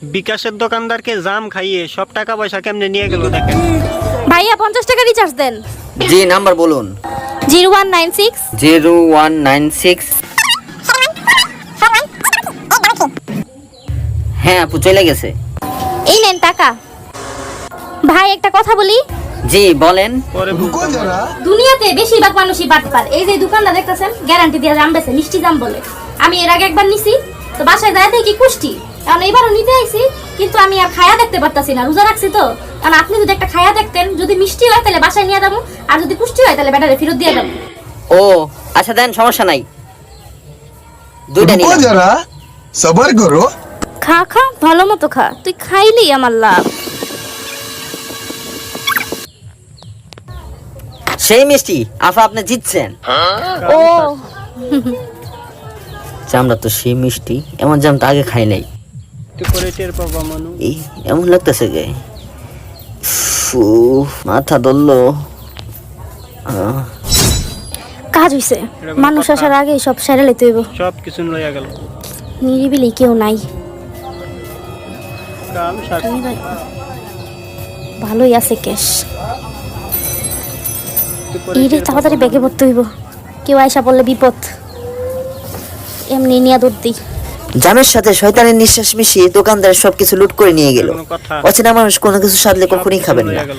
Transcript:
বিকাশের দোকানদারকে জাম খাইয়ে সব টাকা পয়সা কেমনে নিয়ে গেল দেখেন। ভাইয়া 50 টাকা রিচার্জ দেন। জি নাম্বার বলুন। 0196 0196। হ্যাঁ আপু চলে গেছে। এই নেন টাকা। ভাই একটা কথা বলি, জি বলেন। পরে দুনিয়াতে বেশিরভাগ মানুষই বাটপার। এই যে দোকানটা দেখতেছেন গ্যারান্টি দিয়ে জাম বেছে, মিষ্টি জাম বলে। আমি এর আগে একবার নিছি, তো বাসায় যায় দেখি কুষ্টি, কারণ এবারও নিতে আইছি, কিন্তু আমি আর খায়া দেখতে পারতাছি না, রোজা রাখছি তো। কারণ আপনি যদি একটা খায়া দেখতেন, যদি মিষ্টি হয় তাহলে বাসায় নিয়ে যাবো, আর যদি কুষ্টি হয় তাহলে ব্যাটারে ফেরত দিয়ে যাবো। ও আচ্ছা দেন, সমস্যা নাই, দুইটা रुको নিলাম। जरा सबर करो। খা খা, ভালো মতো খা, তুই খাইলেই আমার লাভ। সেই মিষ্টি আফা আপনি জিতছেন। ও জামটা তো সেই মিষ্টি, এমন জাম তো আগে খাই নাই। একটু করে টের পাবা মানু। এই এমন লাগতেছে গে, ফু, মাথা ধরলো। কাজ হইছে, মানুষ আসার আগে সব সেরে লইতে হইব। সব কিছু লইয়া গেল। নিরিবিলি কেউ নাই, কাম সার। ভালোই আছে ক্যাশ। একটু করে এই রে টের পাবা তাড়াতাড়ি ব্যাগে মানু। পড়তে হইব, কেউ আয়সা পড়লে বিপদ। এমনি নিয়ে দৌড় দিই। জামের সাথে শয়তানের নিঃশ্বাস মিশিয়ে দোকানদার সবকিছু লুট করে নিয়ে গেল। কোনো কথা। অচেনা মানুষ কোনো কিছু সাধলে সব কখনই কিছু খাবেন লইয়া না। গেল।